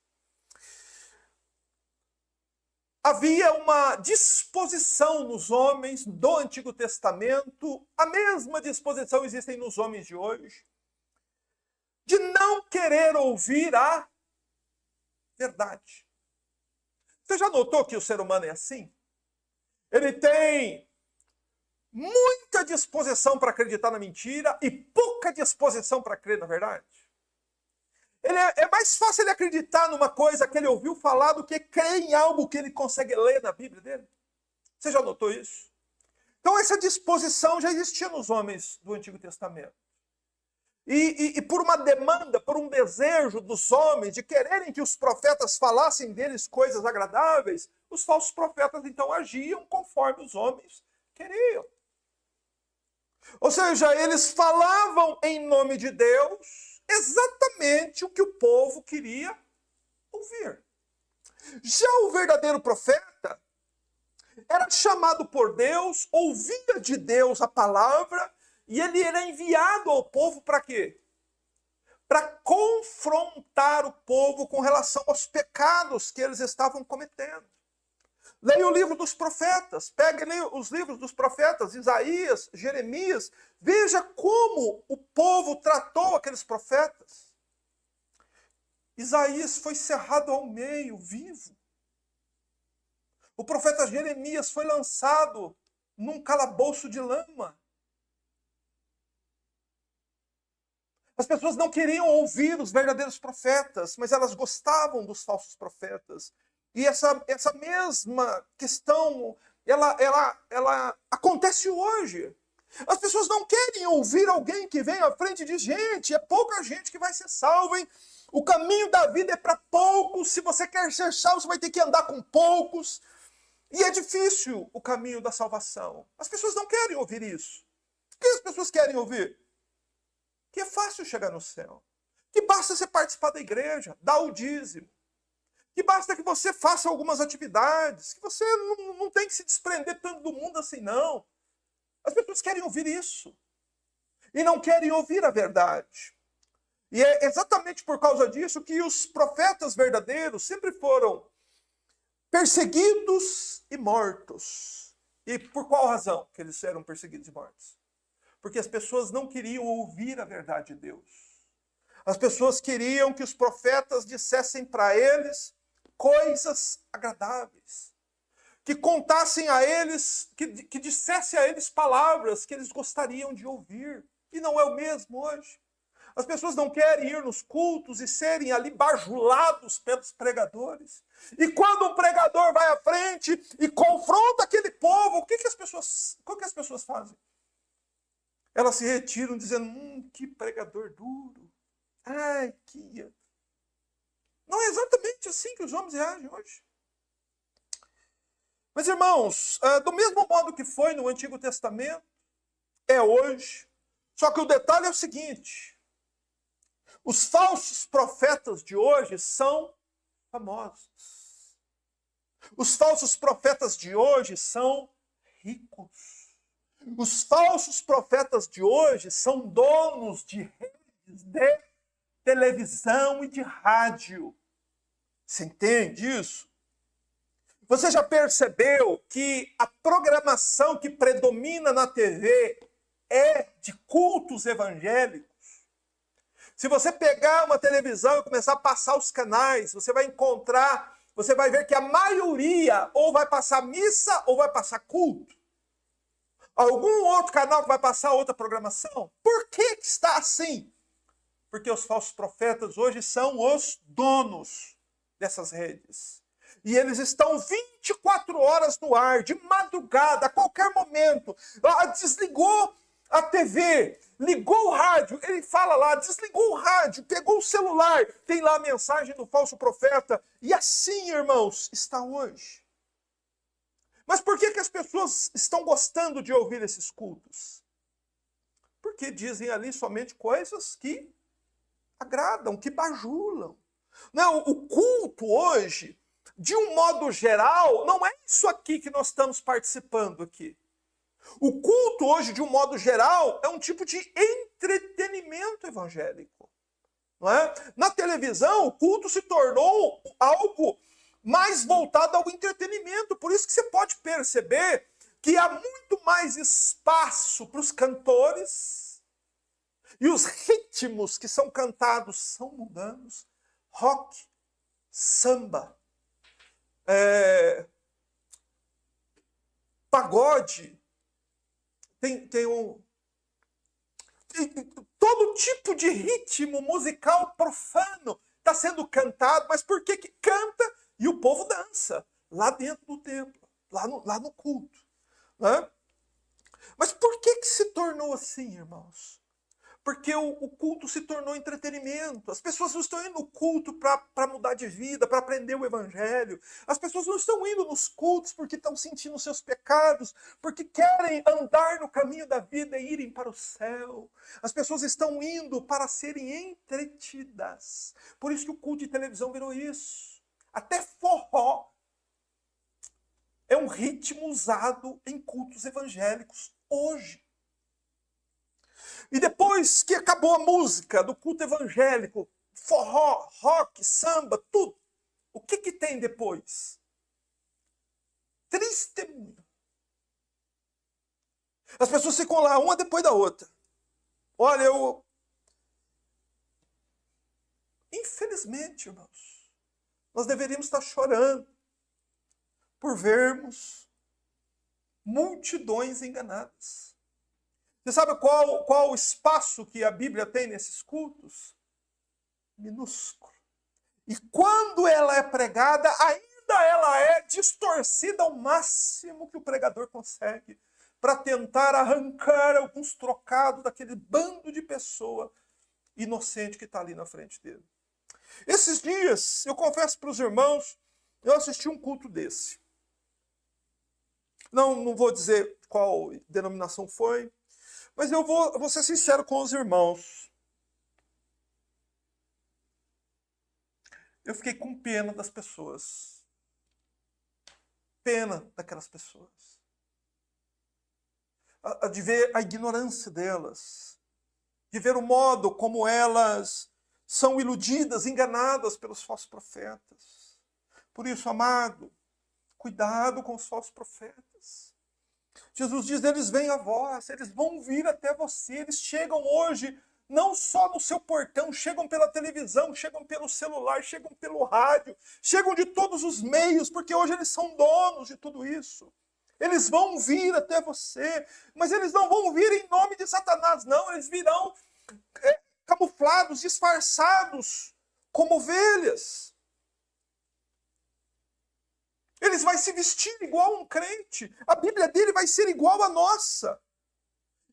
Havia uma disposição nos homens do Antigo Testamento, a mesma disposição existe nos homens de hoje, de não querer ouvir a verdade. Você já notou que o ser humano é assim? Ele tem muita disposição para acreditar na mentira e pouca disposição para crer na verdade. É mais fácil ele acreditar numa coisa que ele ouviu falar do que crer em algo que ele consegue ler na Bíblia dele. Você já notou isso? Então essa disposição já existia nos homens do Antigo Testamento. E por uma demanda, por um desejo dos homens de quererem que os profetas falassem deles coisas agradáveis, os falsos profetas então agiam conforme os homens queriam. Ou seja, eles falavam em nome de Deus exatamente o que o povo queria ouvir. Já o verdadeiro profeta era chamado por Deus, ouvia de Deus a palavra, e ele era enviado ao povo para quê? Para confrontar o povo com relação aos pecados que eles estavam cometendo. Leia o livro dos profetas, pegue os livros dos profetas, Isaías, Jeremias, veja como o povo tratou aqueles profetas. Isaías foi cerrado ao meio, vivo. O profeta Jeremias foi lançado num calabouço de lama. As pessoas não queriam ouvir os verdadeiros profetas, mas elas gostavam dos falsos profetas. E essa mesma questão, ela acontece hoje. As pessoas não querem ouvir alguém que vem à frente e diz, gente, é pouca gente que vai ser salva, hein? O caminho da vida é para poucos, se você quer ser salvo, você vai ter que andar com poucos. E é difícil o caminho da salvação. As pessoas não querem ouvir isso. O que as pessoas querem ouvir? Que é fácil chegar no céu. Que basta você participar da igreja, dar o dízimo. Que basta que você faça algumas atividades. Que você não tem que se desprender tanto do mundo assim, não. As pessoas querem ouvir isso. E não querem ouvir a verdade. E é exatamente por causa disso que os profetas verdadeiros sempre foram perseguidos e mortos. E por qual razão que eles eram perseguidos e mortos? Porque as pessoas não queriam ouvir a verdade de Deus. As pessoas queriam que os profetas dissessem para eles coisas agradáveis. Que contassem a eles, que dissessem a eles palavras que eles gostariam de ouvir. E não é o mesmo hoje. As pessoas não querem ir nos cultos e serem ali bajulados pelos pregadores. E quando um pregador vai à frente e confronta aquele povo, o que as pessoas fazem? Elas se retiram dizendo, que pregador duro. Ai, que... Não é exatamente assim que os homens reagem hoje. Mas, irmãos, do mesmo modo que foi no Antigo Testamento, é hoje. Só que o detalhe é o seguinte. Os falsos profetas de hoje são famosos. Os falsos profetas de hoje são ricos. Os falsos profetas de hoje são donos de redes de televisão e de rádio. Você entende isso? Você já percebeu que a programação que predomina na TV é de cultos evangélicos? Se você pegar uma televisão e começar a passar os canais, você vai ver que a maioria ou vai passar missa ou vai passar culto. Algum outro canal que vai passar outra programação? Por que está assim? Porque os falsos profetas hoje são os donos dessas redes. E eles estão 24 horas no ar, de madrugada, a qualquer momento. Desligou a TV, ligou o rádio, ele fala lá, desligou o rádio, pegou o celular, tem lá a mensagem do falso profeta. E assim, irmãos, está hoje. Mas por que as pessoas estão gostando de ouvir esses cultos? Porque dizem ali somente coisas que agradam, que bajulam. Não, o culto hoje, de um modo geral, não é isso aqui que nós estamos participando aqui. O culto hoje, de um modo geral, é um tipo de entretenimento evangélico. Não é? Na televisão, o culto se tornou algo mais voltado ao entretenimento. Por isso que você pode perceber que há muito mais espaço para os cantores, e os ritmos que são cantados são mundanos. Rock, samba, pagode, tem todo tipo de ritmo musical profano está sendo cantado, mas por que canta e o povo dança lá dentro do templo, lá no culto, né? Mas por que se tornou assim, irmãos? Porque o culto se tornou entretenimento. As pessoas não estão indo no culto para mudar de vida, para aprender o evangelho. As pessoas não estão indo nos cultos porque estão sentindo seus pecados, porque querem andar no caminho da vida e irem para o céu. As pessoas estão indo para serem entretidas. Por isso que o culto de televisão virou isso. Até forró é um ritmo usado em cultos evangélicos hoje. E depois que acabou a música do culto evangélico, forró, rock, samba, tudo, o que tem depois? Testemunho. As pessoas ficam lá, uma depois da outra. Olha, infelizmente, irmãos, nós deveríamos estar chorando por vermos multidões enganadas. Você sabe qual o espaço que a Bíblia tem nesses cultos? Minúsculo. E quando ela é pregada, ainda ela é distorcida ao máximo que o pregador consegue, para tentar arrancar alguns trocados daquele bando de pessoa inocente que está ali na frente dele. Esses dias, eu confesso para os irmãos, eu assisti um culto desse. Não vou dizer qual denominação foi, mas eu vou ser sincero com os irmãos. Eu fiquei com pena das pessoas. Pena daquelas pessoas. De ver a ignorância delas. De ver o modo como elas são iludidas, enganadas pelos falsos profetas. Por isso, amado, cuidado com os falsos profetas. Jesus diz, eles vêm a vós, eles vão vir até você, eles chegam hoje, não só no seu portão, chegam pela televisão, chegam pelo celular, chegam pelo rádio, chegam de todos os meios, porque hoje eles são donos de tudo isso. Eles vão vir até você, mas eles não vão vir em nome de Satanás, não, eles virão camuflados, disfarçados, como ovelhas. Eles vão se vestir igual a um crente. A Bíblia dele vai ser igual à nossa.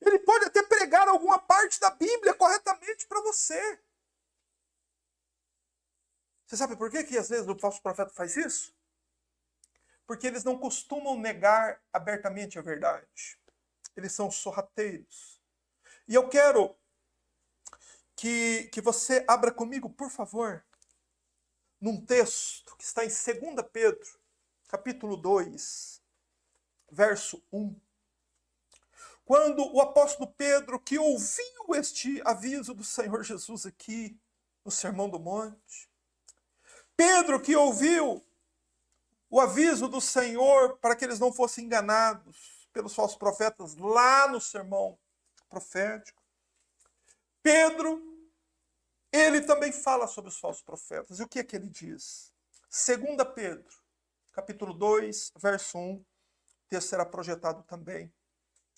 Ele pode até pregar alguma parte da Bíblia corretamente para você. Você sabe por que às vezes o falso profeta faz isso? Porque eles não costumam negar abertamente a verdade. Eles são sorrateiros. E eu quero que você abra comigo, por favor, num texto que está em 2 Pedro, capítulo 2, verso 1. Quando o apóstolo Pedro, que ouviu este aviso do Senhor Jesus aqui, no Sermão do Monte, Pedro que ouviu o aviso do Senhor para que eles não fossem enganados pelos falsos profetas lá no sermão profético, Pedro, ele também fala sobre os falsos profetas. E o que é que ele diz? 2 Pedro, capítulo 2, verso 1, o texto será projetado também.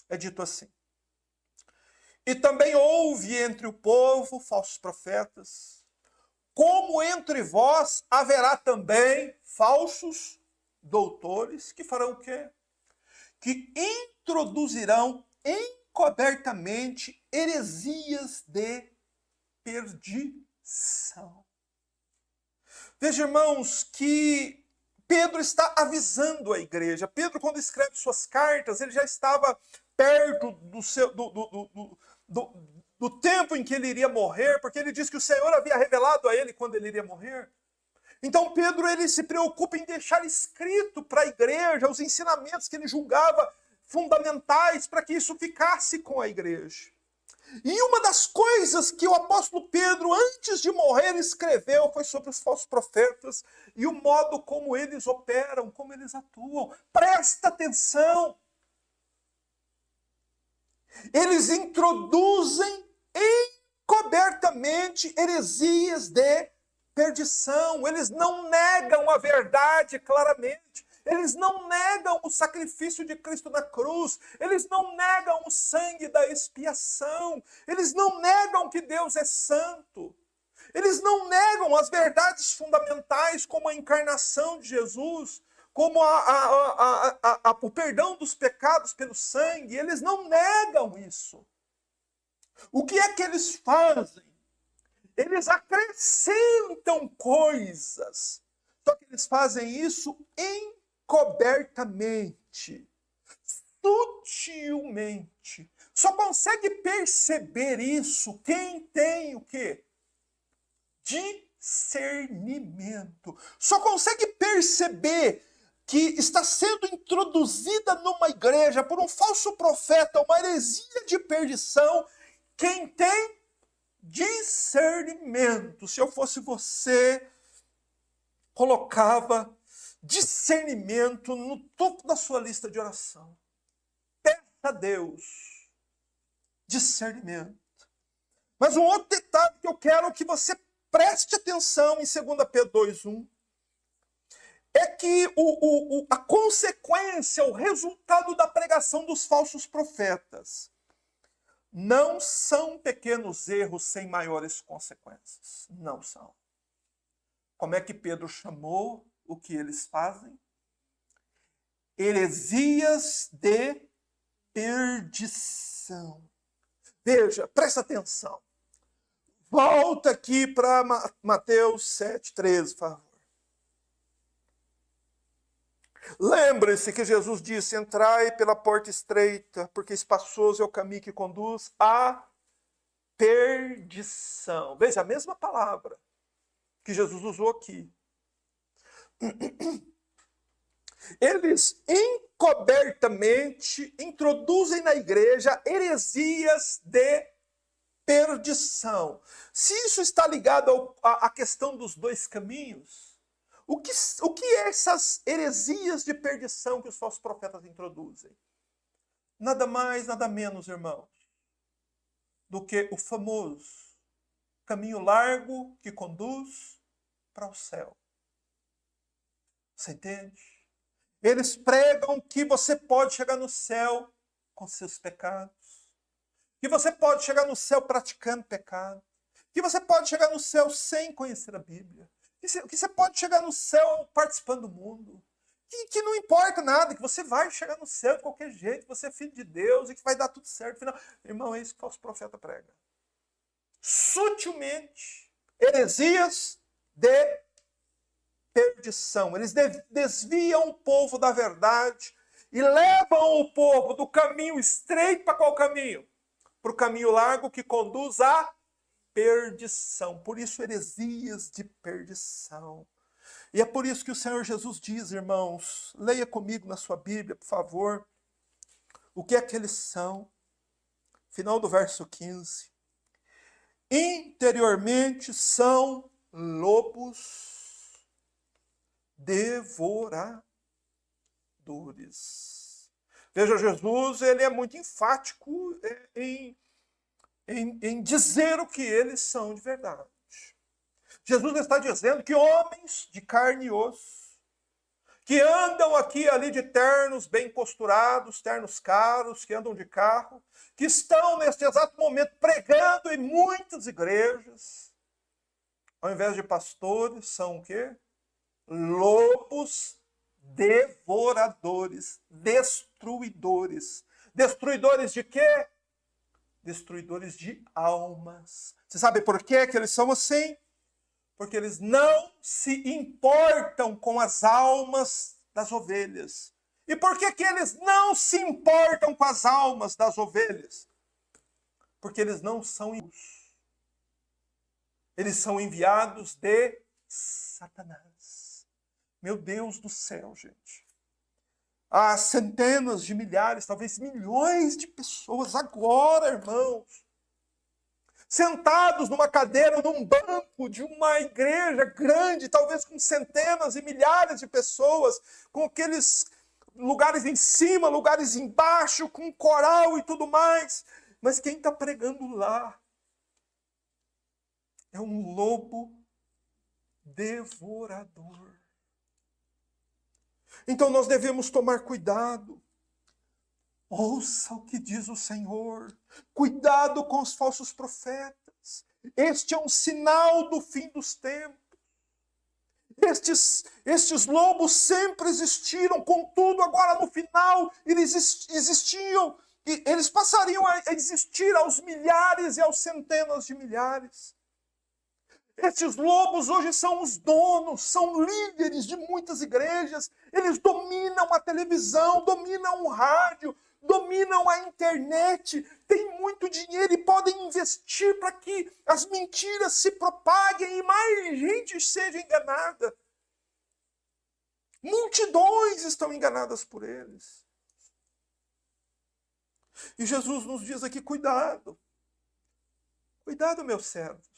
É dito assim: e também houve entre o povo falsos profetas, como entre vós haverá também falsos doutores, que farão o quê? Que introduzirão em encobertamente heresias de perdição. Veja, irmãos, que Pedro está avisando a igreja. Pedro, quando escreve suas cartas, ele já estava perto do tempo em que ele iria morrer, porque ele diz que o Senhor havia revelado a ele quando ele iria morrer. Então Pedro, ele se preocupa em deixar escrito para a igreja os ensinamentos que ele julgava fundamentais para que isso ficasse com a igreja. E uma das coisas que o apóstolo Pedro, antes de morrer, escreveu foi sobre os falsos profetas e o modo como eles operam, como eles atuam. Presta atenção! Eles introduzem encobertamente heresias de perdição. Eles não negam a verdade claramente. Eles não negam o sacrifício de Cristo na cruz. Eles não negam o sangue da expiação. Eles não negam que Deus é santo. Eles não negam as verdades fundamentais, como a encarnação de Jesus, como o perdão dos pecados pelo sangue. Eles não negam isso. O que é que eles fazem? Eles acrescentam coisas. Só que eles fazem isso encobertamente, sutilmente. Só consegue perceber isso quem tem o quê? Discernimento. Só consegue perceber que está sendo introduzida numa igreja por um falso profeta, uma heresia de perdição, quem tem discernimento. Se eu fosse você, colocava discernimento no topo da sua lista de oração. Peça a Deus discernimento. Mas um outro detalhe que eu quero que você preste atenção em 2 Pedro 2:1 é que a consequência, o resultado da pregação dos falsos profetas não são pequenos erros sem maiores consequências. Não são. Como é que Pedro chamou o que eles fazem? Heresias de perdição. Veja, presta atenção. Volta aqui para Mateus 7:13, por favor. Lembre-se que Jesus disse: entrai pela porta estreita, porque espaçoso é o caminho que conduz à perdição. Veja, a mesma palavra que Jesus usou aqui. Eles encobertamente introduzem na igreja heresias de perdição. Se isso está ligado à questão dos dois caminhos, o que é essas heresias de perdição que os falsos profetas introduzem? Nada mais, nada menos, irmãos, do que o famoso caminho largo que conduz para o céu. Você entende? Eles pregam que você pode chegar no céu com seus pecados, que você pode chegar no céu praticando pecado, que você pode chegar no céu sem conhecer a Bíblia, que você pode chegar no céu participando do mundo, que não importa nada, que você vai chegar no céu de qualquer jeito, que você é filho de Deus e que vai dar tudo certo. Afinal, irmão, é isso que o falso profeta prega. Sutilmente, heresias de perdição. Eles desviam o povo da verdade e levam o povo do caminho estreito para qual caminho? Para o caminho largo que conduz à perdição. Por isso, heresias de perdição. E é por isso que o Senhor Jesus diz, irmãos, leia comigo na sua Bíblia, por favor, o que é que eles são. Final do verso 15. Interiormente são lobos devoradores. Veja, Jesus, ele é muito enfático em dizer o que eles são de verdade. Jesus está dizendo que homens de carne e osso, que andam aqui e ali de ternos bem costurados, ternos caros, que andam de carro, que estão neste exato momento pregando em muitas igrejas, ao invés de pastores, são o quê? Lobos devoradores, destruidores. Destruidores de quê? destruidores de almas. Você sabe por quê que eles são assim? Porque eles não se importam com as almas das ovelhas. E por que eles não se importam com as almas das ovelhas? Porque eles não são enviados. Eles são enviados de Satanás. Meu Deus do céu, gente. Há centenas de milhares, talvez milhões de pessoas agora, irmãos, sentados numa cadeira, num banco de uma igreja grande, talvez com centenas e milhares de pessoas, com aqueles lugares em cima, lugares embaixo, com coral e tudo mais. Mas quem está pregando lá é um lobo devorador. Então nós devemos tomar cuidado. Ouça o que diz o Senhor. Cuidado com os falsos profetas. Este é um sinal do fim dos tempos. Estes lobos sempre existiram, contudo, agora no final eles existiam. E eles passariam a existir aos milhares e aos centenas de milhares. Estes lobos hoje são os donos, são líderes de muitas igrejas. Eles dominam a televisão, dominam o rádio, dominam a internet, têm muito dinheiro e podem investir para que as mentiras se propaguem e mais gente seja enganada. Multidões estão enganadas por eles. E Jesus nos diz aqui, cuidado. Cuidado, meus servos.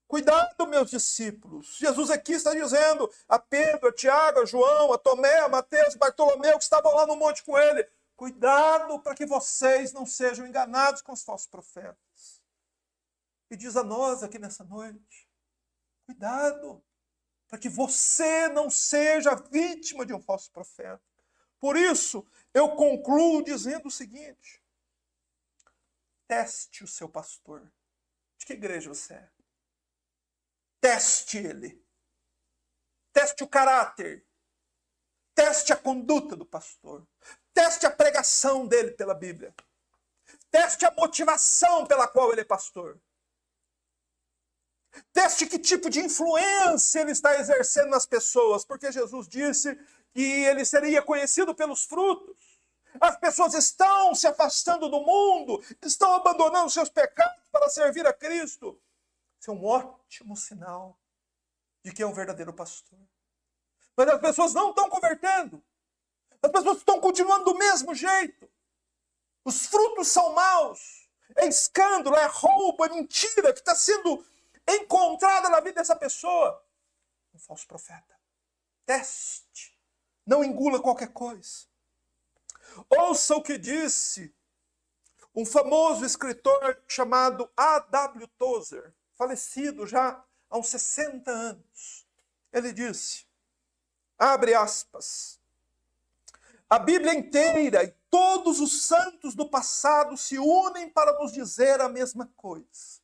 Cuidado, meus discípulos. Jesus aqui está dizendo a Pedro, a Tiago, a João, a Tomé, a Mateus, a Bartolomeu, que estavam lá no monte com ele. Cuidado para que vocês não sejam enganados com os falsos profetas. E diz a nós aqui nessa noite, cuidado para que você não seja vítima de um falso profeta. Por isso, eu concluo dizendo o seguinte, teste o seu pastor. De que igreja você é? Teste ele. Teste o caráter. Teste a conduta do pastor. Teste a pregação dele pela Bíblia. Teste a motivação pela qual ele é pastor. Teste que tipo de influência ele está exercendo nas pessoas, porque Jesus disse que ele seria conhecido pelos frutos. As pessoas estão se afastando do mundo, estão abandonando seus pecados para servir a Cristo. Isso é um ótimo sinal de que é um verdadeiro pastor. Mas as pessoas não estão convertendo. As pessoas estão continuando do mesmo jeito. Os frutos são maus. É escândalo, é roubo, é mentira que está sendo encontrada na vida dessa pessoa. Um falso profeta. Teste. Não engula qualquer coisa. Ouça o que disse um famoso escritor chamado A.W. Tozer, falecido já há uns 60 anos. Ele disse, abre aspas, a Bíblia inteira e todos os santos do passado se unem para nos dizer a mesma coisa.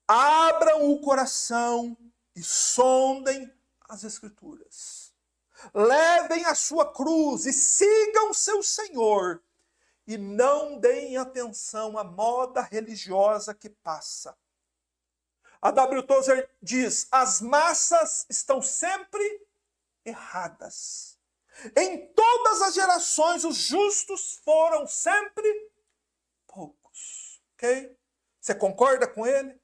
Abram o coração e sondem as Escrituras. Levem a sua cruz e sigam seu Senhor. E não deem atenção à moda religiosa que passa. A W. Tozer diz, as massas estão sempre erradas. Em todas as gerações, os justos foram sempre poucos. Ok? Você concorda com ele?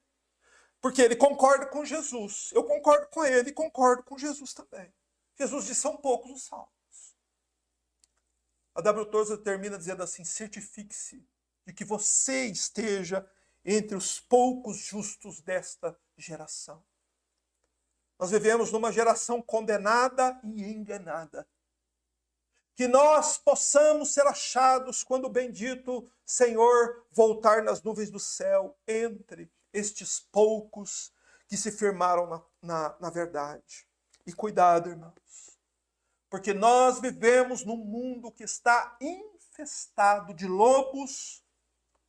Porque ele concorda com Jesus. Eu concordo com ele e concordo com Jesus também. Jesus diz, são poucos os salvos. A W. Tozer termina dizendo assim, certifique-se de que você esteja entre os poucos justos desta geração. Nós vivemos numa geração condenada e enganada. Que nós possamos ser achados quando o bendito Senhor voltar nas nuvens do céu entre estes poucos que se firmaram na verdade. E cuidado, irmãos, porque nós vivemos num mundo que está infestado de lobos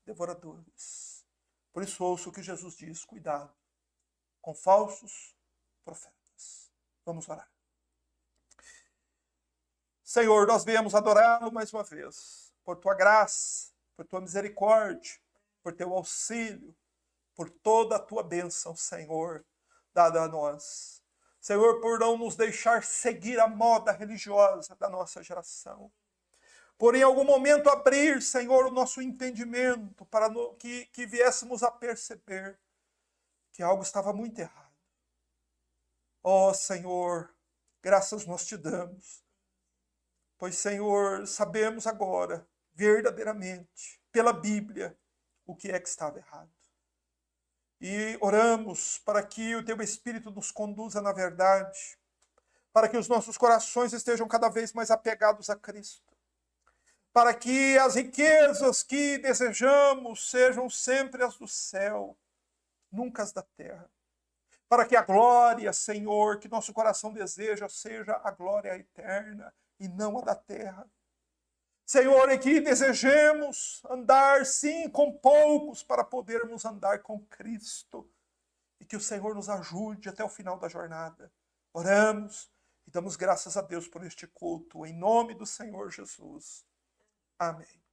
devoradores. Por isso ouço o que Jesus diz, cuidado com falsos profetas. Vamos orar. Senhor, nós viemos adorá-lo mais uma vez, por tua graça, por tua misericórdia, por teu auxílio, por toda a tua bênção, Senhor, dada a nós. Senhor, por não nos deixar seguir a moda religiosa da nossa geração. Por em algum momento abrir, Senhor, o nosso entendimento para que viéssemos a perceber que algo estava muito errado. Ó Senhor, graças nós te damos. Pois, Senhor, sabemos agora, verdadeiramente, pela Bíblia, o que é que estava errado. E oramos para que o teu Espírito nos conduza na verdade, para que os nossos corações estejam cada vez mais apegados a Cristo, para que as riquezas que desejamos sejam sempre as do céu, nunca as da terra. Para que a glória, Senhor, que nosso coração deseja, seja a glória eterna e não a da terra. Senhor, e que desejemos andar, sim, com poucos para podermos andar com Cristo. E que o Senhor nos ajude até o final da jornada. Oramos e damos graças a Deus por este culto, em nome do Senhor Jesus. Amém.